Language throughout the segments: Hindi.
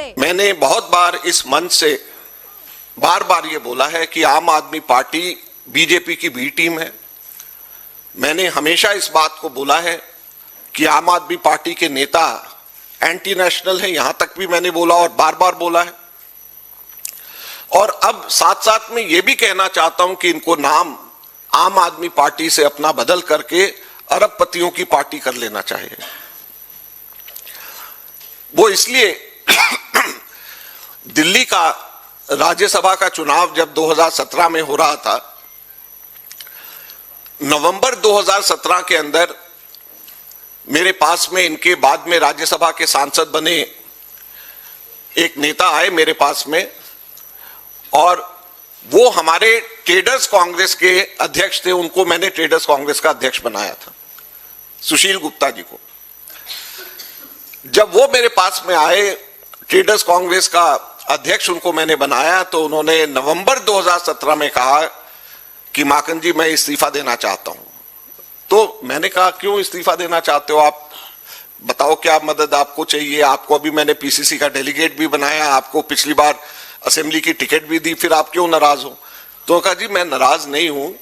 है। मैंने बहुत बार इस मंच से बार बार ये बोला है कि आम आदमी पार्टी बीजेपी की बी टीम है। मैंने हमेशा इस बात को बोला है कि आम आदमी पार्टी के नेता एंटी नेशनल है, यहां तक भी मैंने बोला और बार बार बोला है। और अब साथ साथ में ये भी कहना चाहता हूं कि इनको नाम आम आदमी पार्टी से अपना बदल करके अरबपतियों की पार्टी कर लेना चाहिए। वो इसलिए दिल्ली का राज्यसभा का चुनाव जब 2017 में हो रहा था, नवंबर 2017 के अंदर मेरे पास में इनके बाद में राज्यसभा के सांसद बने एक नेता आए मेरे पास में, और वो हमारे ट्रेडर्स कांग्रेस के अध्यक्ष थे। उनको मैंने ट्रेडर्स कांग्रेस का अध्यक्ष बनाया था, सुशील गुप्ता जी को। जब वो मेरे पास में आए, ट्रेडर्स कांग्रेस का अध्यक्ष उनको मैंने बनाया, तो उन्होंने नवंबर 2017 में कहा कि माकन जी मैं इस्तीफा देना चाहता हूं। तो मैंने कहा क्यों इस्तीफा देना चाहते हो आप, बताओ क्या मदद आपको चाहिए। आपको अभी मैंने पीसीसी का डेलीगेट भी बनाया, आपको पिछली बार असेंबली की टिकट भी दी, फिर आप क्यों नाराज हो। तो कहा जी मैं नाराज नहीं हूं,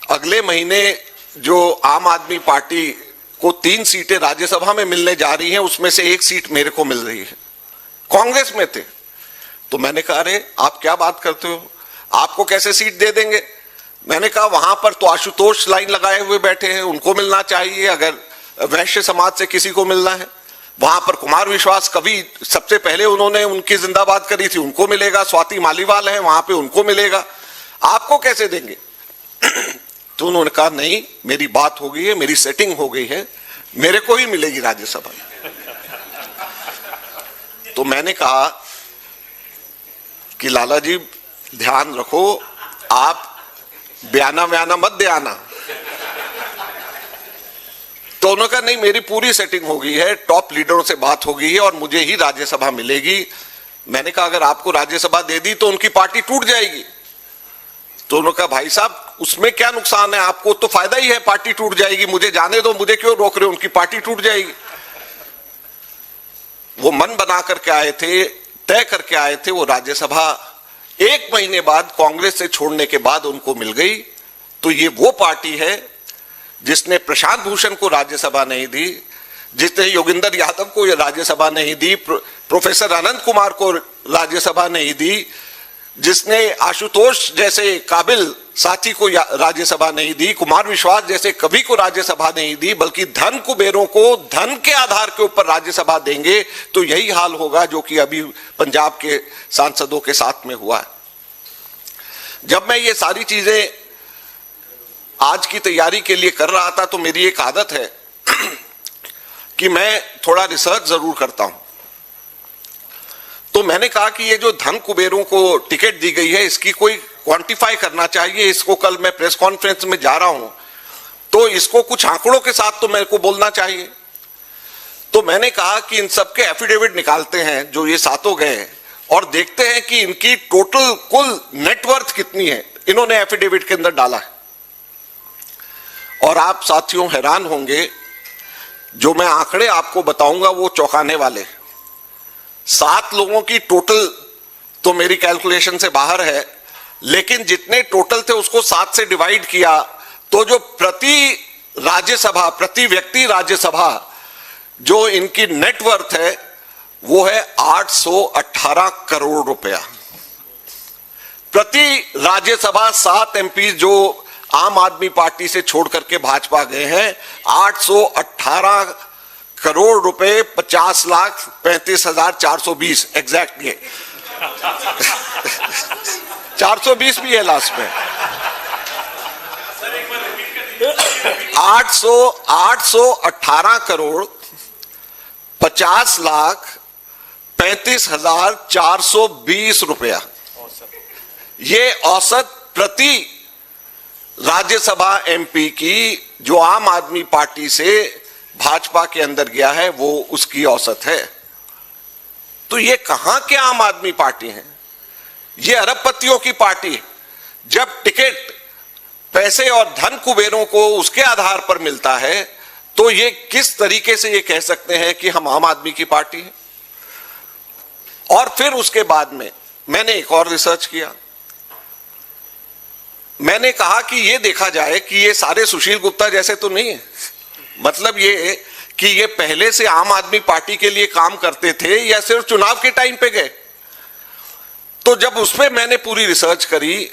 अगले महीने जो आम आदमी पार्टी को 3 सीटें राज्यसभा में मिलने जा रही हैं, उसमें से 1 सीट मेरे को मिल रही है। कांग्रेस में थे। तो मैंने कहा अरे आप क्या बात करते हो, आपको कैसे सीट दे देंगे। मैंने कहा वहां पर तो आशुतोष लाइन लगाए हुए बैठे हैं, उनको मिलना चाहिए, अगर वैश्य समाज से किसी को मिलना है। वहां पर कुमार विश्वास कवि सबसे पहले उन्होंने उनकी जिंदाबाद करी थी, उनको मिलेगा। स्वाति मालीवाल है वहां पे, उनको मिलेगा, आपको कैसे देंगे। तो उन्होंने कहा नहीं, मेरी बात हो गई है, मेरी सेटिंग हो गई है, मेरे को ही मिलेगी राज्यसभा। तो मैंने कहा कि लाला जी ध्यान रखो, आप बयाना व्याना मत दे आना। तो उन्होंने कहा नहीं मेरी पूरी सेटिंग हो गई है, टॉप लीडरों से बात हो गई है और मुझे ही राज्यसभा मिलेगी। मैंने कहा अगर आपको राज्यसभा दे दी तो उनकी पार्टी टूट जाएगी। तो उन्होंने कहा भाई साहब उसमें क्या नुकसान है, आपको तो फायदा ही है, पार्टी टूट जाएगी, मुझे जाने दो, मुझे क्यों रोक रहे हो, उनकी पार्टी टूट जाएगी। वो मन बना करके आए थे, तय करके आए थे, वो राज्यसभा 1 महीने बाद कांग्रेस से छोड़ने के बाद उनको मिल गई। तो ये वो पार्टी है जिसने प्रशांत भूषण को राज्यसभा नहीं दी, जिसने योगेंद्र यादव को ये राज्यसभा नहीं दी, प्रोफेसर अनंत कुमार को राज्यसभा नहीं दी, जिसने आशुतोष जैसे काबिल साथी को राज्यसभा नहीं दी, कुमार विश्वास जैसे कवि को राज्यसभा नहीं दी, बल्कि धन कुबेरों को धन के आधार के ऊपर राज्यसभा देंगे। तो यही हाल होगा जो कि अभी पंजाब के सांसदों के साथ में हुआ है। जब मैं ये सारी चीजें आज की तैयारी के लिए कर रहा था, तो मेरी एक आदत है कि मैं थोड़ा रिसर्च जरूर करता हूं। तो मैंने कहा कि ये जो धन कुबेरों को टिकट दी गई है, इसकी कोई क्वांटिफाई करना चाहिए। इसको कल मैं प्रेस कॉन्फ्रेंस में जा रहा हूं, तो इसको कुछ आंकड़ों के साथ तो मेरे को बोलना चाहिए। तो मैंने कहा कि इन सबके एफिडेविट निकालते हैं जो ये सातों गए, और देखते हैं कि इनकी टोटल कुल नेटवर्थ कितनी है। इन्होंने एफिडेविट के अंदर डाला है, और आप साथियों हैरान होंगे, जो मैं आंकड़े आपको बताऊंगा वो चौंकाने वाले। 7 लोगों की टोटल तो मेरी कैलकुलेशन से बाहर है, लेकिन जितने टोटल थे उसको 7 से डिवाइड किया, तो जो प्रति राज्यसभा, प्रति व्यक्ति राज्यसभा जो इनकी नेटवर्थ है वो है 818 करोड़ रुपया प्रति राज्यसभा। 7 एमपी जो आम आदमी पार्टी से छोड़ करके भाजपा गए हैं, 818 करोड़ रुपए, 50,35,420 एग्जैक्टली 420 भी है लास्ट में। 818 करोड़ 50,35,420 रुपया, ये औसत प्रति राज्यसभा एमपी की जो आम आदमी पार्टी से भाजपा के अंदर गया है, वो उसकी औसत है। तो ये कहां के आम आदमी पार्टी है, ये अरबपतियों की पार्टी है। जब टिकट पैसे और धन कुबेरों को उसके आधार पर मिलता है, तो ये किस तरीके से ये कह सकते हैं कि हम आम आदमी की पार्टी है। और फिर उसके बाद में मैंने एक और रिसर्च किया। मैंने कहा कि ये देखा जाए कि ये सारे सुशील गुप्ता जैसे तो नहीं है, मतलब ये कि ये पहले से आम आदमी पार्टी के लिए काम करते थे या सिर्फ चुनाव के टाइम पे गए। तो जब उस पर मैंने पूरी रिसर्च करी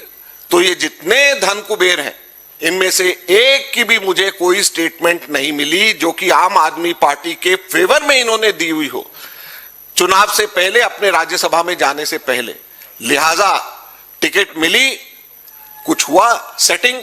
तो ये जितने धन कुबेर हैं इनमें से एक की भी मुझे कोई स्टेटमेंट नहीं मिली जो कि आम आदमी पार्टी के फेवर में इन्होंने दी हुई हो चुनाव से पहले, अपने राज्यसभा में जाने से पहले। लिहाजा टिकट मिली, कुछ हुआ सेटिंग,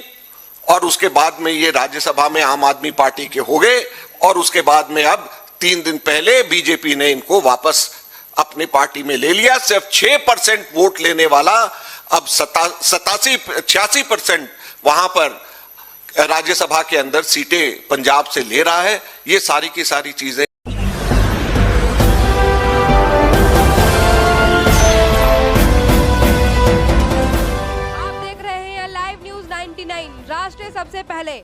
और उसके बाद में ये राज्यसभा में आम आदमी पार्टी के हो गए, और उसके बाद में अब 3 दिन पहले बीजेपी ने इनको वापस अपनी पार्टी में ले लिया। सिर्फ 6% वोट लेने वाला अब 86% वहां पर राज्यसभा के अंदर सीटें पंजाब से ले रहा है। ये सारी की सारी चीजें आप देख रहे हैं लाइव न्यूज 99 राष्ट्र सबसे पहले।